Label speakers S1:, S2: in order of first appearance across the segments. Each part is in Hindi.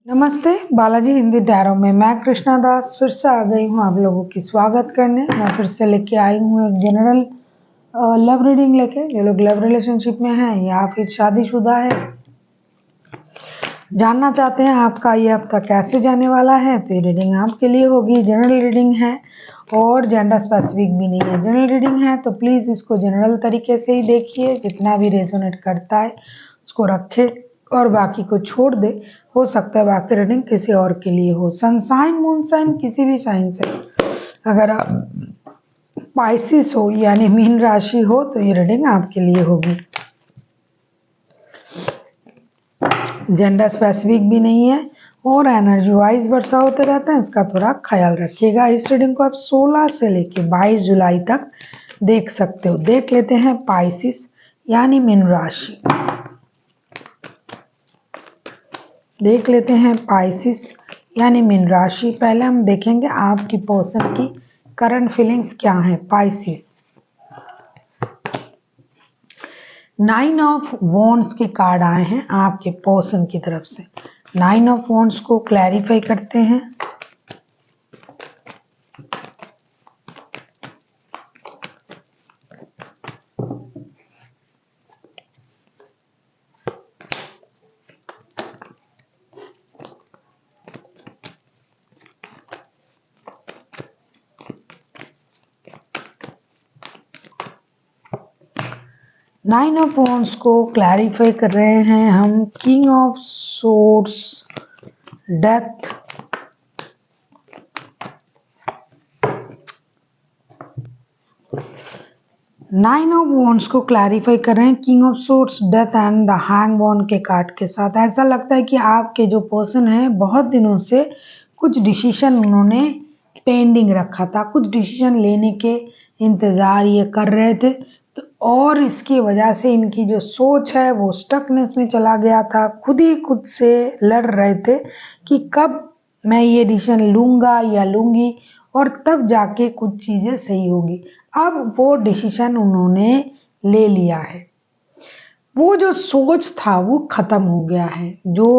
S1: नमस्ते, बालाजी हिंदी टैरो में मैं कृष्णा दास फिर से आ गई हूँ आप लोगों की स्वागत करने। मैं फिर से लेके आई हूँ एक जनरल लव रीडिंग लेके। जो लोग लव रिलेशनशिप में हैं या फिर शादीशुदा है, जानना चाहते हैं आपका ये हफ्ता कैसे जाने वाला है, तो ये रीडिंग आपके लिए होगी। जनरल रीडिंग है और जेंडर स्पेसिफिक भी नहीं है। जनरल रीडिंग है तो प्लीज़ इसको जनरल तरीके से ही देखिए, जितना भी रेजोनेट करता है उसको रखे और बाकी को छोड़ दे। हो सकता है बाकी रीडिंग किसी और के लिए हो। सनसाइन मून साइन किसी भी साइन से, अगर आप पाइसिस हो यानी मीन राशि हो तो ये रीडिंग आपके लिए होगी। जेंडर स्पेसिफिक भी नहीं है और एनर्जी वाइज वर्षा होते रहता है, इसका थोड़ा ख्याल रखिएगा। इस रीडिंग को आप 16 से लेके 22 जुलाई तक देख सकते हो। देख लेते हैं पाइसिस यानी मीन राशि। देख लेते हैं पाइसिस यानी मीन राशि। पहले हम देखेंगे आपकी पर्सन की करंट फीलिंग्स क्या है। पाइसिस 9 ऑफ वॉन्ड्स के कार्ड आए हैं आपके पर्सन की तरफ से। 9 ऑफ वॉन्ड्स को क्लैरिफाई करते हैं। नाइन ऑफ वॉन्ड्स को क्लैरिफाई कर रहे हैं हम। King of swords, death, nine of wands को क्लैरिफाई कर रहे हैं king of swords, death and the hangman के कार्ड के साथ। ऐसा लगता है कि आपके जो पर्सन है बहुत दिनों से कुछ डिसीजन उन्होंने पेंडिंग रखा था, कुछ डिसीजन लेने के इंतज़ार ये कर रहे थे, तो और इसकी वजह से इनकी जो सोच है वो स्टकनेस में चला गया था। खुद ही खुद से लड़ रहे थे कि कब मैं ये डिसीजन लूँगा या लूँगी और तब जाके कुछ चीज़ें सही होगी। अब वो डिसीजन उन्होंने ले लिया है। वो जो सोच था वो ख़त्म हो गया है। जो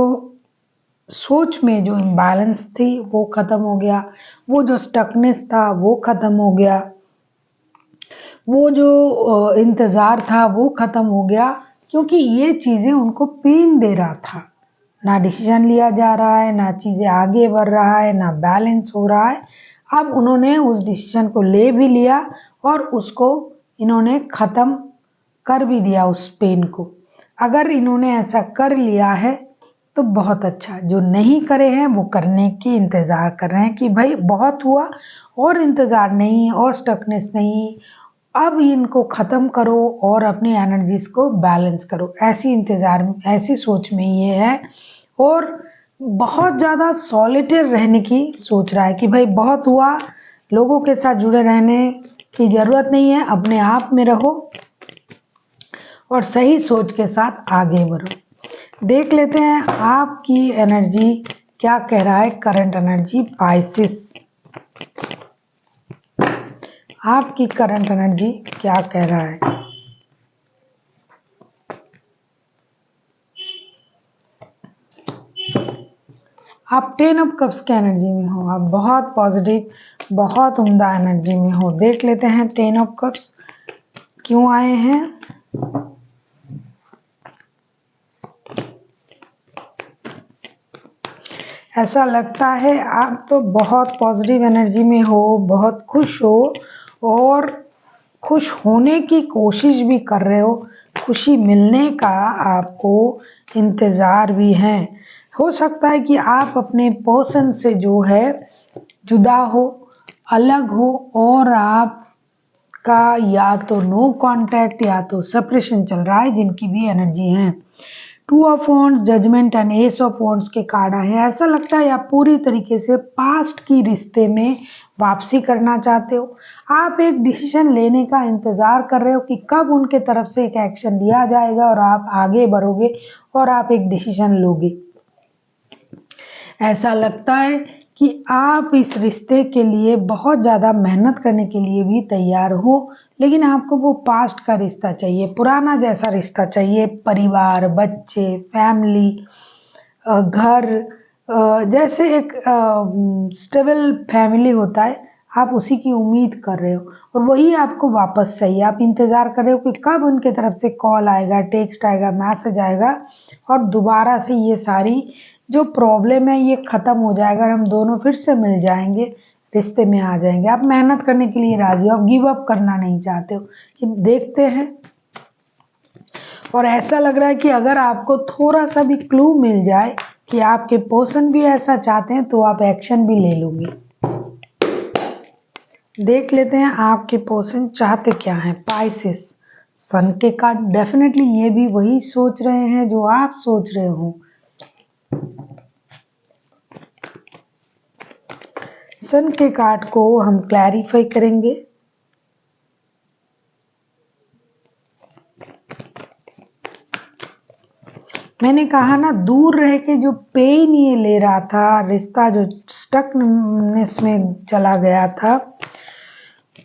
S1: सोच में जो इम्बैलेंस थी वो ख़त्म हो गया। वो जो स्टकनेस था वो ख़त्म हो गया। वो जो इंतज़ार था वो ख़त्म हो गया, क्योंकि ये चीज़ें उनको पेन दे रहा था। ना डिसीजन लिया जा रहा है, ना चीज़ें आगे बढ़ रहा है, ना बैलेंस हो रहा है। अब उन्होंने उस डिसीजन को ले भी लिया और उसको इन्होंने ख़त्म कर भी दिया उस पेन को। अगर इन्होंने ऐसा कर लिया है तो बहुत अच्छा। जो नहीं करे हैं वो करने की इंतज़ार कर रहे हैं कि भाई बहुत हुआ और इंतज़ार नहीं और स्टकनेस नहीं, अब इनको ख़त्म करो और अपनी एनर्जीज को बैलेंस करो। ऐसी इंतज़ार में, ऐसी सोच में ये है। और बहुत ज़्यादा सॉलिटेयर रहने की सोच रहा है कि भाई बहुत हुआ, लोगों के साथ जुड़े रहने की ज़रूरत नहीं है, अपने आप में रहो और सही सोच के साथ आगे बढ़ो। देख लेते हैं आपकी एनर्जी क्या कह रहा है। करंट एनर्जी पाइसिस, आपकी करंट एनर्जी क्या कह रहा है। आप 10 ऑफ कप्स के एनर्जी में हो। आप बहुत पॉजिटिव, बहुत उम्दा एनर्जी में हो। देख लेते हैं 10 ऑफ कप्स क्यों आए हैं। ऐसा लगता है आप तो बहुत पॉजिटिव एनर्जी में हो, बहुत खुश हो और खुश होने की कोशिश भी कर रहे हो। खुशी मिलने का आपको इंतज़ार भी है। हो सकता है कि आप अपने पर्सन से जो है जुदा हो, अलग हो और आपका या तो नो कांटेक्ट या तो सेपरेशन चल रहा है, जिनकी भी एनर्जी है। 2 of wands, judgement and ace of wands के कार्ड आए हैं। ऐसा लगता है आप पूरी तरीके से पास्ट की रिश्ते में वापसी करना चाहते हो। आप एक डिसीजन लेने का इंतज़ार कर रहे हो कि कब उनके तरफ से एक एक्शन लिया जाएगा और आप आगे बढ़ोगे और आप एक डिसीजन लोगे। ऐसा लगता है कि आप इस रिश्ते के लिए बहुत ज़्यादा मेहनत करने के लिए भी तैयार हो, लेकिन आपको वो पास्ट का रिश्ता चाहिए, पुराना जैसा रिश्ता चाहिए। परिवार, बच्चे, फैमिली, घर, जैसे एक स्टेबल फैमिली होता है, आप उसी की उम्मीद कर रहे हो और वही आपको वापस चाहिए। आप इंतज़ार कर रहे हो कि कब उनके तरफ से कॉल आएगा, टेक्स्ट आएगा, मैसेज आएगा और दोबारा से ये सारी जो प्रॉब्लम है ये ख़त्म हो जाएगा और हम दोनों फिर से मिल जाएंगे, रिश्ते में आ जाएंगे। आप मेहनत करने के लिए राज़ी हो, आप गिव अप करना नहीं चाहते हो कि देखते हैं। और ऐसा लग रहा है कि अगर आपको थोड़ा सा भी क्लू मिल जाए कि आपके पर्सन भी ऐसा चाहते हैं तो आप एक्शन भी ले लोगे। देख लेते हैं आपके पर्सन चाहते क्या हैं। पाइसेस, सन के कार्ड, डेफिनेटली ये भी वही सोच रहे हैं जो आप सोच रहे हो। सन के कार्ड को हम क्लैरिफाई करेंगे। मैंने कहा ना, दूर रह के जो पेन ये ले रहा था, रिश्ता जो स्टकनेस में चला गया था,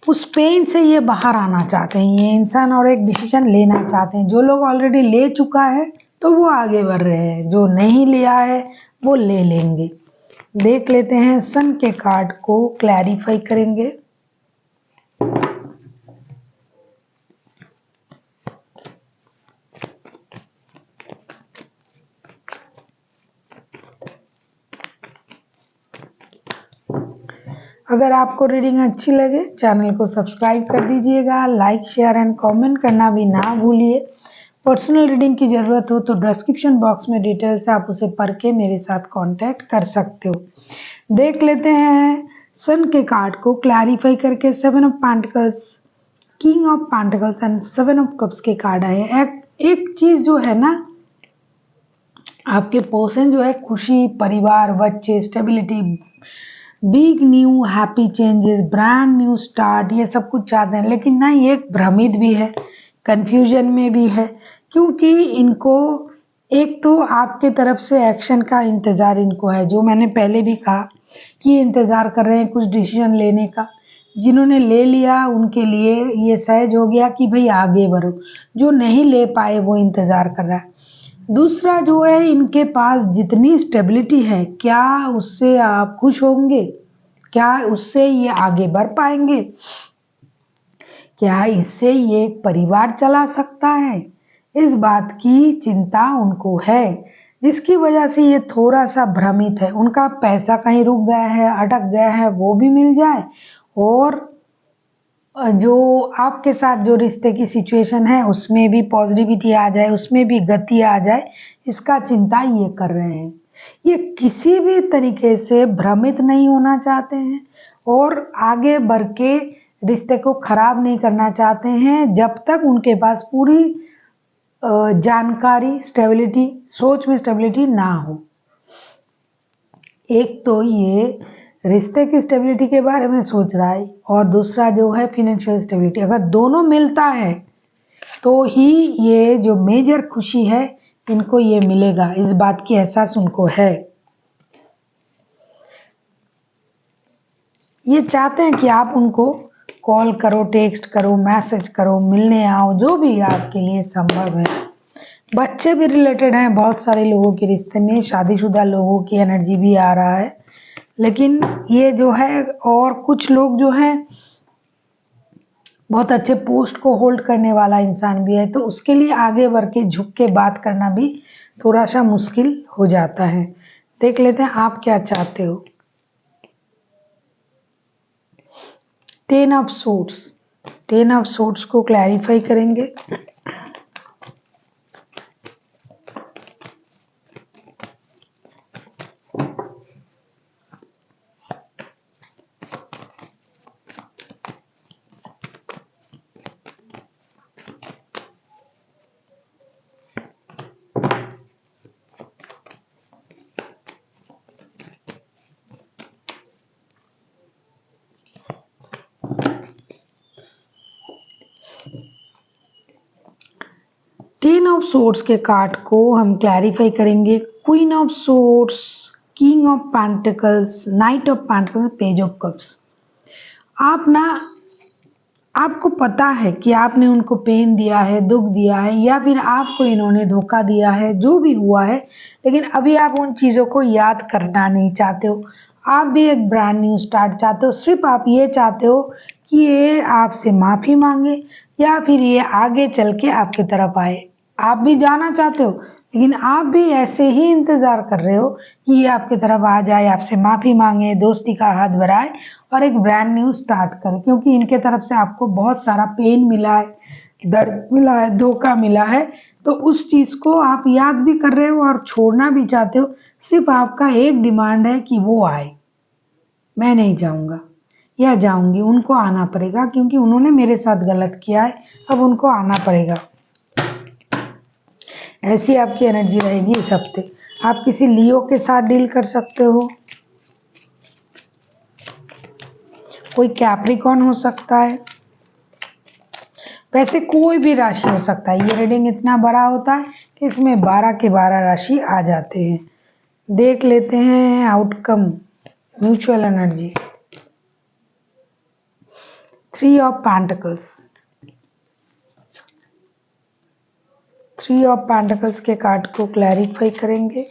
S1: उस पेन से ये बाहर आना चाहते हैं ये इंसान और एक डिसीजन लेना चाहते हैं। जो लोग ऑलरेडी ले चुका है तो वो आगे बढ़ रहे हैं, जो नहीं लिया है वो ले लेंगे। देख लेते हैं, सन के कार्ड को क्लैरिफाई करेंगे। अगर आपको रीडिंग अच्छी लगे चैनल को सब्सक्राइब कर दीजिएगा, लाइक शेयर एंड कमेंट करना भी ना भूलिए। पर्सनल रीडिंग की ज़रूरत हो तो डिस्क्रिप्शन बॉक्स में डिटेल्स आप उसे पढ़ के मेरे साथ कांटेक्ट कर सकते हो। देख लेते हैं सन के कार्ड को क्लैरिफाई करके। 7 of pentacles, king of pentacles and 7 of cups के कार्ड आए। एक चीज़ जो है ना, आपके पर्सन जो है खुशी, परिवार, बच्चे, stability, big new happy changes, brand new start, ये सब कुछ चाहते हैं। लेकिन ना, ये भ्रमित भी है, कंफ्यूजन में भी है, क्योंकि इनको एक तो आपके तरफ से एक्शन का इंतज़ार इनको है। जो मैंने पहले भी कहा कि इंतज़ार कर रहे हैं कुछ डिसीजन लेने का। जिन्होंने ले लिया उनके लिए ये सहज हो गया कि भाई आगे बढ़ो। जो नहीं ले पाए वो इंतज़ार कर रहा है। दूसरा जो है, इनके पास जितनी स्टेबिलिटी है, क्या उससे आप खुश होंगे? क्या उससे ये आगे बढ़ पाएंगे? क्या इससे ये एक परिवार चला सकता है? इस बात की चिंता उनको है, जिसकी वजह से ये थोड़ा सा भ्रमित है। उनका पैसा कहीं रुक गया है, अटक गया है, वो भी मिल जाए और जो आपके साथ जो रिश्ते की सिचुएशन है उसमें भी पॉजिटिविटी आ जाए, उसमें भी गति आ जाए, इसका चिंता ये कर रहे हैं। ये किसी भी तरीके से भ्रमित नहीं होना चाहते हैं और आगे बढ़ के रिश्ते को खराब नहीं करना चाहते हैं जब तक उनके पास पूरी जानकारी, स्टेबिलिटी, सोच में स्टेबिलिटी ना हो। एक तो ये रिश्ते की स्टेबिलिटी के बारे में सोच रहा है और दूसरा जो है फिनेंशियल स्टेबिलिटी। अगर दोनों मिलता है तो ही ये जो मेजर खुशी है इनको ये मिलेगा, इस बात की एहसास उनको है। ये चाहते हैं कि आप उनको कॉल करो, टेक्स्ट करो, मैसेज करो, मिलने आओ, जो भी आपके लिए संभव है। बच्चे भी रिलेटेड हैं बहुत सारे लोगों के रिश्ते में, शादीशुदा लोगों की एनर्जी भी आ रहा है। लेकिन ये जो है, और कुछ लोग जो हैं बहुत अच्छे पोस्ट को होल्ड करने वाला इंसान भी है, तो उसके लिए आगे बढ़ के झुक के बात करना भी थोड़ा सा मुश्किल हो जाता है। देख लेते हैं आप क्या चाहते हो। 10 ऑफ सोर्ड्स, 10 ऑफ सोर्ड्स को क्लैरिफाई करेंगे। टेन ऑफ सोर्ड्स के कार्ड को हम क्लैरिफाई करेंगे। Queen of swords, king of pentacles, night of pentacles, page of cups. आप ना आपको पता है कि आपने उनको पेन दिया है, दुख दिया है, या फिर आपको इन्होंने धोखा दिया है, जो भी हुआ है, लेकिन अभी आप उन चीज़ों को याद करना नहीं चाहते हो। आप भी एक ब्रांड न्यू स्टार्ट चाहते हो। सिर्फ आप ये चाहते हो कि ये आपसे माफ़ी मांगे या फिर ये आगे चल के आपकी तरफ आए। आप भी जाना चाहते हो, लेकिन आप भी ऐसे ही इंतज़ार कर रहे हो कि ये आपकी तरफ आ जाए, आपसे माफ़ी मांगे, दोस्ती का हाथ बढ़ाए और एक ब्रांड न्यू स्टार्ट करे, क्योंकि इनके तरफ से आपको बहुत सारा पेन मिला है, दर्द मिला है, धोखा मिला है। तो उस चीज़ को आप याद भी कर रहे हो और छोड़ना भी चाहते हो। सिर्फ आपका एक डिमांड है कि वो आए, मैं नहीं जाऊंगा या जाऊंगी, उनको आना पड़ेगा क्योंकि उन्होंने मेरे साथ गलत किया है, अब उनको आना पड़ेगा। ऐसी आपकी एनर्जी रहेगी इस हफ्ते। आप किसी लियो के साथ डील कर सकते हो, कोई कैप्रिकॉन हो सकता है, वैसे कोई भी राशि हो सकता है। ये रीडिंग इतना बड़ा होता है कि इसमें 12 के 12 राशि आ जाते हैं। देख लेते हैं outcome, mutual energy. 3 of pentacles, 3 of pentacles के कार्ड को क्लैरिफाई करेंगे।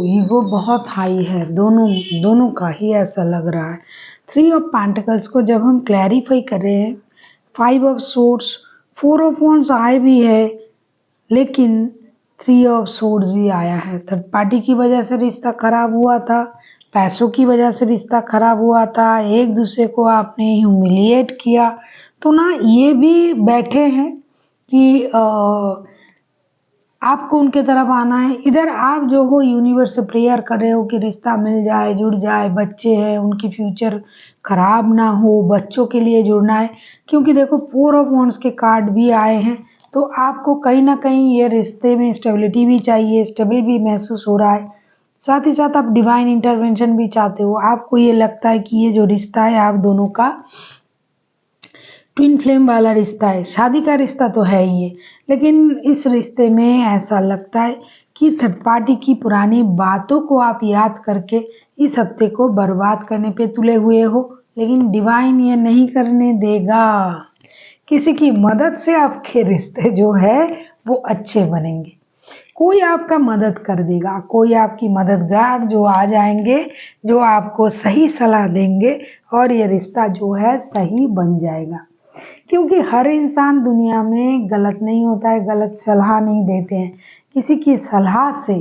S1: ईगो बहुत हाई है, दोनों का ही ऐसा लग रहा है। 3 ऑफ पेंटिकल्स को जब हम क्लैरिफाई कर रहे हैं, 5 ऑफ सोर्ड्स, 4 ऑफ वॉन्ड्स आए भी है, लेकिन 3 ऑफ सोर्ड्स भी आया है। थर्ड पार्टी की वजह से रिश्ता खराब हुआ था, पैसों की वजह से रिश्ता खराब हुआ था, एक दूसरे को आपने ह्यूमिलिएट किया, तो ना ये भी बैठे हैं कि आपको उनके तरफ आना है। इधर आप जो हो यूनिवर्स से प्रेयर कर रहे हो कि रिश्ता मिल जाए, जुड़ जाए, बच्चे हैं उनकी फ्यूचर खराब ना हो, बच्चों के लिए जुड़ना है। क्योंकि देखो 4 ऑफ वॉन्ड्स के कार्ड भी आए हैं, तो आपको कहीं ना कहीं ये रिश्ते में स्टेबिलिटी भी चाहिए, स्टेबल भी महसूस हो रहा है। साथ ही साथ आप डिवाइन इंटरवेंशन भी चाहते हो। आपको ये लगता है कि ये जो रिश्ता है आप दोनों का ट्विन फ्लेम वाला रिश्ता है, शादी का रिश्ता तो है ही है, लेकिन इस रिश्ते में ऐसा लगता है कि थर्ड पार्टी की पुरानी बातों को आप याद करके इस हफ्ते को बर्बाद करने पे तुले हुए हो, लेकिन डिवाइन ये नहीं करने देगा। किसी की मदद से आपके रिश्ते जो है वो अच्छे बनेंगे। कोई आपका मदद कर देगा, कोई आपकी मददगार जो आ जाएंगे, जो आपको सही सलाह देंगे और ये रिश्ता जो है सही बन जाएगा। क्योंकि हर इंसान दुनिया में गलत नहीं होता है, गलत सलाह नहीं देते हैं। किसी की सलाह से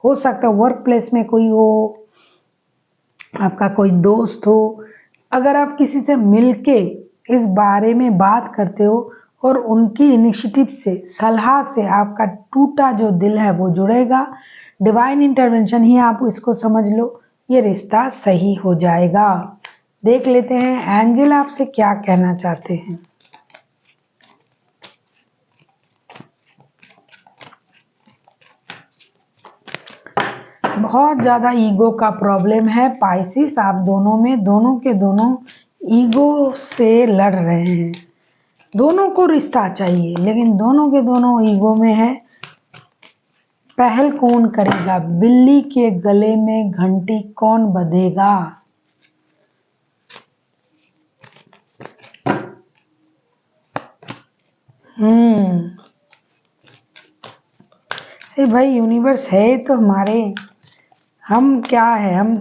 S1: हो सकता है वर्क प्लेस में कोई हो, आपका कोई दोस्त हो, अगर आप किसी से मिलके इस बारे में बात करते हो और उनकी इनिशिएटिव से, सलाह से आपका टूटा जो दिल है वो जुड़ेगा। डिवाइन इंटरवेंशन ही आप इसको समझ लो, ये रिश्ता सही हो जाएगा। देख लेते हैं एंजल आपसे क्या कहना चाहते हैं। बहुत ज़्यादा ईगो का प्रॉब्लम है पाइसिस आप दोनों में, दोनों के दोनों ईगो से लड़ रहे हैं। दोनों को रिश्ता चाहिए, लेकिन दोनों के दोनों ईगो में है। पहल कौन करेगा, बिल्ली के गले में घंटी कौन बंधेगा। अरे भाई यूनिवर्स है तो हमारे, हम क्या है, हम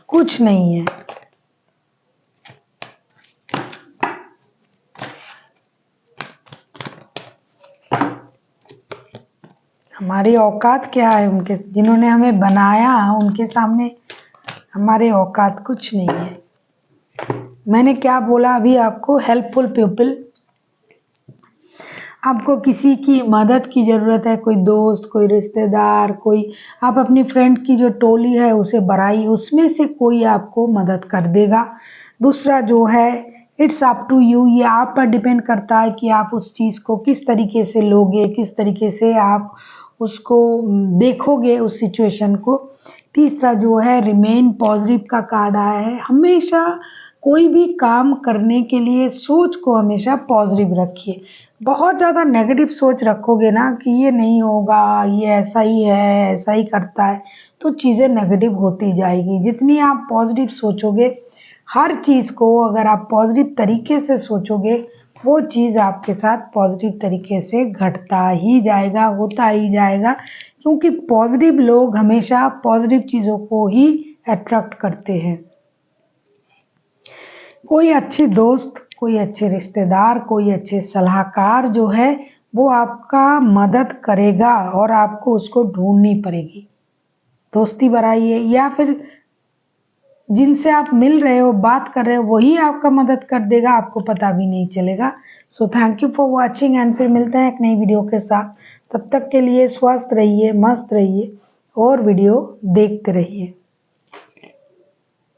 S1: कुछ नहीं है। हमारी औकात क्या है, उनके जिन्होंने हमें बनाया उनके सामने हमारे औकात कुछ नहीं है। मैंने क्या बोला अभी आपको, हेल्पफुल पीपल। आपको किसी की मदद की ज़रूरत है, कोई दोस्त, कोई रिश्तेदार, कोई आप अपनी फ्रेंड की जो टोली है उसे बढ़ाइए, उसमें से कोई आपको मदद कर देगा। दूसरा जो है इट्स अप टू यू, ये आप पर डिपेंड करता है कि आप उस चीज़ को किस तरीके से लोगे, किस तरीके से आप उसको देखोगे उस सिचुएशन को। तीसरा जो है रिमेन पॉजिटिव का कार्ड आया है। हमेशा कोई भी काम करने के लिए सोच को हमेशा पॉजिटिव रखिए। बहुत ज़्यादा नेगेटिव सोच रखोगे ना कि ये नहीं होगा, ये ऐसा ही है, ऐसा ही करता है, तो चीज़ें नेगेटिव होती जाएगी। जितनी आप पॉजिटिव सोचोगे, हर चीज़ को अगर आप पॉजिटिव तरीके से सोचोगे, वो चीज़ आपके साथ पॉजिटिव तरीके से घटता ही जाएगा, होता ही जाएगा, क्योंकि पॉजिटिव लोग हमेशा पॉजिटिव चीज़ों को ही अट्रैक्ट करते हैं। कोई अच्छे दोस्त, कोई अच्छे रिश्तेदार, कोई अच्छे सलाहकार जो है वो आपका मदद करेगा और आपको उसको ढूँढनी पड़ेगी। दोस्ती बढ़ाइए या फिर जिनसे आप मिल रहे हो, बात कर रहे हो, वही आपका मदद कर देगा, आपको पता भी नहीं चलेगा। So thank you for watching and फिर मिलते हैं एक नई वीडियो के साथ। तब तक के लिए स्वस्थ रहिए, मस्त रहिए और वीडियो देखते रहिए।